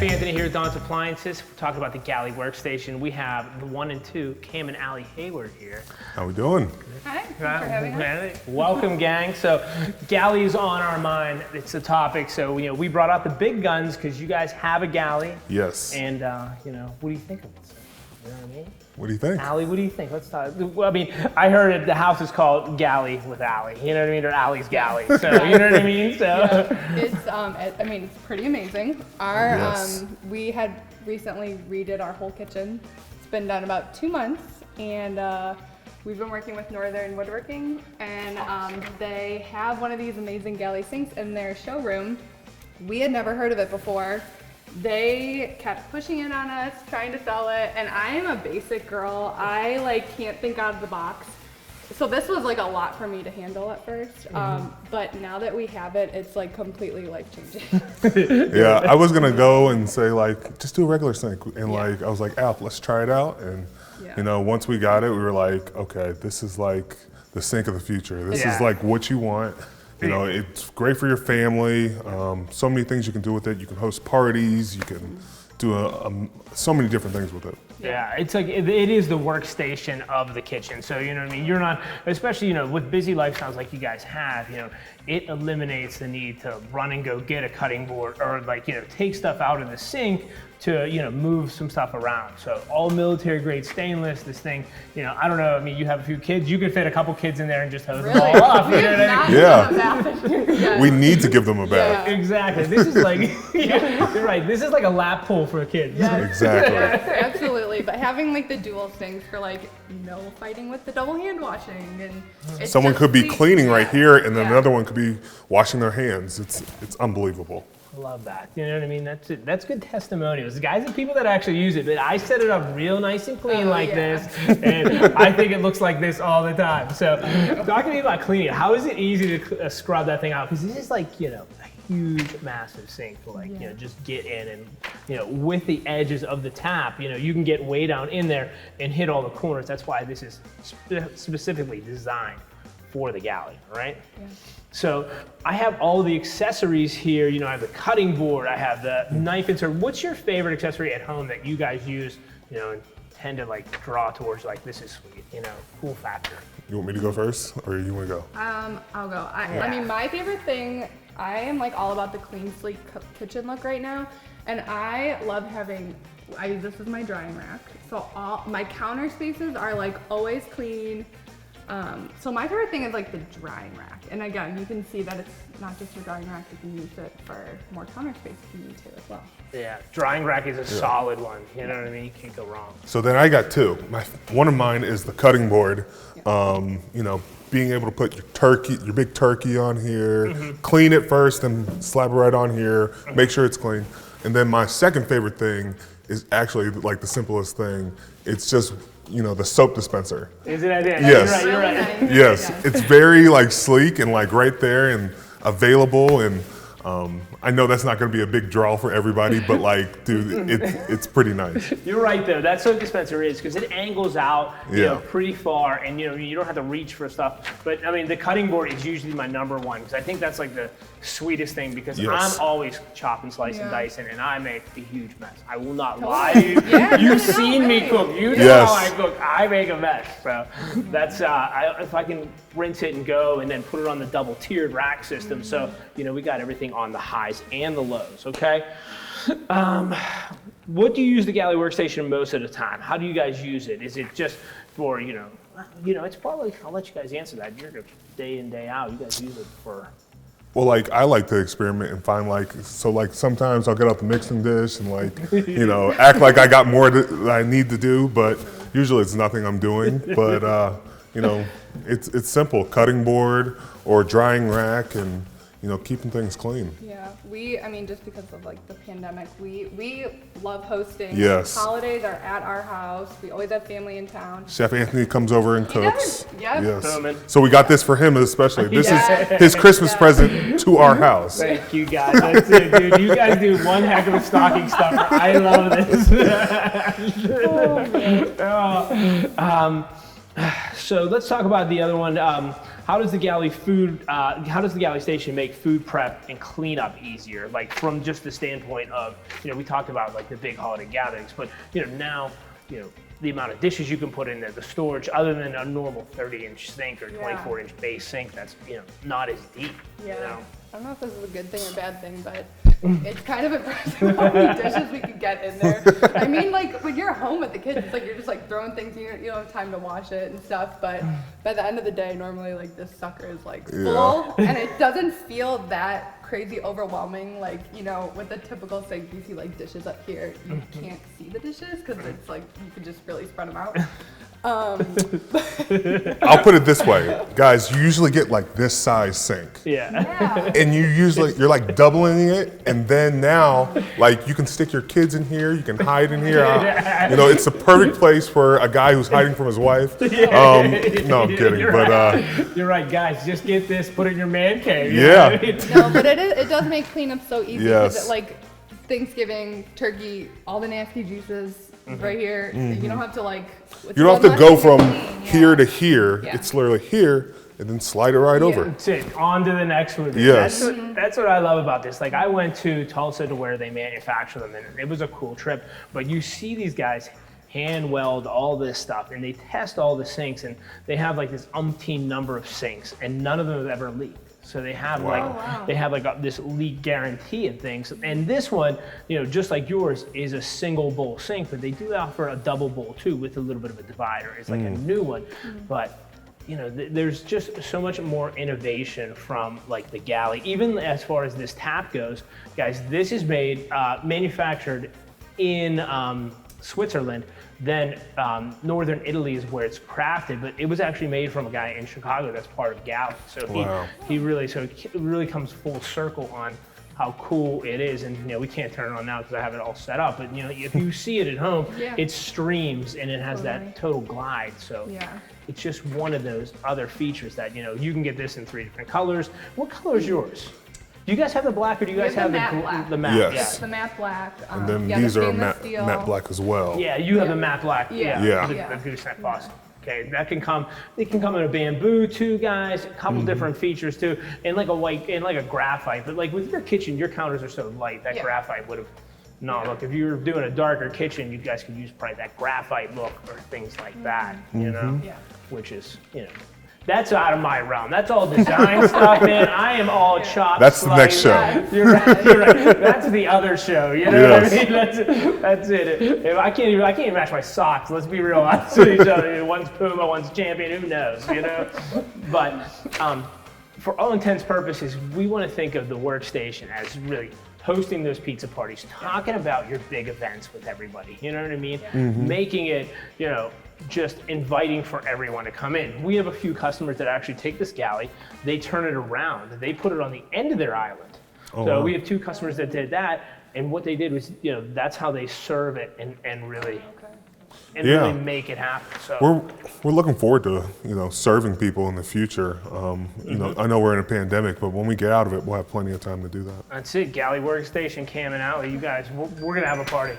Anthony here with Don's Appliances. We're talking about the Galley Workstation. We have the 1 and 2, Cam and Allie Heyward here. How we doing? Hi, thanks for having us. Welcome, gang. So, Galley's on our mind. It's a topic. So, we brought out the big guns because you guys have a Galley. Yes. And, what do you think of it, sir? You know what I mean? What do you think? Allie, what do you think? Let's talk. Well, I mean, I heard it, the house is called Galley with Allie. You know what I mean? Or Allie's Galley. So, you know what I mean? So. Yeah. It's pretty amazing. We had recently redid our whole kitchen. It's been done about 2 months, and we've been working with Northern Woodworking, and they have one of these amazing Galley sinks in their showroom. We had never heard of it before. They kept pushing it on us, trying to sell it, and I am a basic girl. I can't think out of the box. So this was a lot for me to handle at first, but now that we have it, it's completely life-changing. Yeah, I was gonna go and say just do a regular sink, and I was like, Al, let's try it out, and once we got it, we were like, okay, this is the sink of the future. This is what you want. It's great for your family. So many things you can do with it. You can host parties. You can do so many different things with it. Yeah, it's it is the workstation of the kitchen. So, you know what I mean? You're not, especially, with busy lifestyles like you guys have, it eliminates the need to run and go get a cutting board or take stuff out of the sink to, move some stuff around. So all military grade stainless, this thing, I don't know, I mean, you have a few kids, you could fit a couple kids in there and just hose them all off. You know what I mean? Yeah. We need to give them a bath. Yeah. Exactly. This is you're right. This is like a lap pool for kids. Yeah. Exactly. Yeah, absolutely. But having the dual sinks for no fighting with the double hand washing, and someone could be cleaning right here, and then another one could be washing their hands. It's unbelievable. I love that. You know what I mean? That's good testimonials. Guys and people that actually use it. But I set it up real nice and clean this, and I think it looks like this all the time. So, talk to me about cleaning. How is it easy to scrub that thing out? Because this is a huge, massive sink to just get in, and with the edges of the tap, you can get way down in there and hit all the corners. That's why this is specifically designed for the Galley, right? Yeah. So I have all the accessories here. I have the cutting board, I have the knife insert. What's your favorite accessory at home that you guys use, and tend to draw towards this is sweet, cool factor? You want me to go first, or you want to go? I'll go. I mean, my favorite thing, I am all about the clean, sleek kitchen look right now, and I love having, this is my drying rack, so all my counter spaces are always clean. So my favorite thing is the drying rack, and again, you can see that it's not just your drying rack, you can use it for more counter space if you need to as well. Yeah, drying rack is a solid one, you know what I mean? You can't go wrong. So then I got two. One of mine is the cutting board. Being able to put your big turkey on here, clean it first, and slap it right on here, make sure it's clean. And then my second favorite thing is actually the simplest thing. It's just the soap dispenser. Is it idea? Yes. You're right. Yes. It's very sleek and right there and available, and I know that's not going to be a big draw for everybody, but dude, it's pretty nice. You're right though. That soap dispenser is because it angles out pretty far, and you don't have to reach for stuff. But I mean, the cutting board is usually my number one because I think that's the sweetest thing because I'm always chopping, slicing, dicing, and I make a huge mess. I will not lie to you. You've seen me cook. You know how I cook. I make a mess. So that's if I can rinse it and go, and then put it on the double tiered rack system. So we got everything on the highs and the lows. Okay. What do you use the Galley Workstation most of the time? How do you guys use it? Is it just for it's probably, I'll let you guys answer that. You're day in, day out. You guys use it for. Well, I like to experiment and find sometimes I'll get out the mixing dish and act like I got more that I need to do, but usually it's nothing I'm doing. But it's simple: cutting board or drying rack, and keeping things clean. Yeah, just because of the pandemic, we love hosting. Yes. Holidays are at our house. We always have family in town. Chef Anthony comes over and cooks. Yep. Yes. So we got this for him especially. This is his Christmas present to our house. Thank you guys. That's it, dude. You guys do one heck of a stocking stuffer. I love this. So let's talk about the other one. how does the Galley station make food prep and cleanup easier? Like from just the standpoint of, we talked about like the big holiday gatherings, but now, the amount of dishes you can put in there, the storage, other than a normal 30-inch sink or 24-inch base sink that's, not as deep. Yeah. I don't know if this is a good thing or bad thing, but it's kind of impressive how many dishes we could get in there. I mean, like, when you're home with the kids, it's like you're just like throwing things, you don't have time to wash it and stuff, but by the end of the day, normally like this sucker is like full, and it doesn't feel that crazy overwhelming. Like, with a typical sink, you see like dishes up here, you can't see the dishes because it's like you can just really spread them out. I'll put it this way, guys. You usually get like this size sink, and you're like doubling it, and then now like you can stick your kids in here, you can hide in here. It's a perfect place for a guy who's hiding from his wife. No, I'm kidding, you're right, guys. Just get this, put it in your man cave. No, but it does make cleanup so easy because like Thanksgiving turkey, all the nasty juices right here. You don't have to like. You don't have to go from here to here. It's literally here, and then slide it right over. That's it. On to the next one. Yes. That's what I love about this. Like, I went to Tulsa to where they manufacture them, and it was a cool trip. But you see these guys hand weld all this stuff, and they test all the sinks, and they have like this umpteen number of sinks, and none of them have ever leaked. So they have this leak guarantee and things. And this one, just like yours, is a single bowl sink, but they do offer a double bowl too with a little bit of a divider. It's like a new one, but there's just so much more innovation from like the Galley. Even as far as this tap goes, guys, this is manufactured in Switzerland. Then Northern Italy is where it's crafted, but it was actually made from a guy in Chicago that's part of Galley. So it really comes full circle on how cool it is. And we can't turn it on now because I have it all set up. But if you see it at home, it streams and it has that total glide. So it's just one of those other features that you can get this in 3 different colors. What color is yours? Do you guys have the black, or do you guys have the matte? Yes. Yeah, the matte black. And then these are matte black as well. Yeah, you have the matte black. The gooseneck faucet. Okay, that can come. It can come in a bamboo too, guys. A couple different features too, and like a white and like a graphite. But like with your kitchen, your counters are so light that graphite would have. No, look, if you're doing a darker kitchen, you guys could use probably that graphite look or things like that. Which is That's out of my realm. That's all design stuff, man. I am all chopped. That's the next show. You're right. That's the other show. You know what I mean? That's it. If I can't even match my socks. Let's be real honest with each other. One's Puma, one's Champion. Who knows? But for all intents and purposes, we want to think of the workstation as really hosting those pizza parties, talking about your big events with everybody. You know what I mean? Making it, just inviting for everyone to come in. We have a few customers that actually take this Galley, they turn it around, they put it on the end of their island. We have 2 customers that did that, and what they did was, that's how they serve it and really really make it happen. So we're looking forward to serving people in the future. I know we're in a pandemic, but when we get out of it, we'll have plenty of time to do that. That's it. Galley Workstation, Cam and Allie, you guys, we're gonna have a party.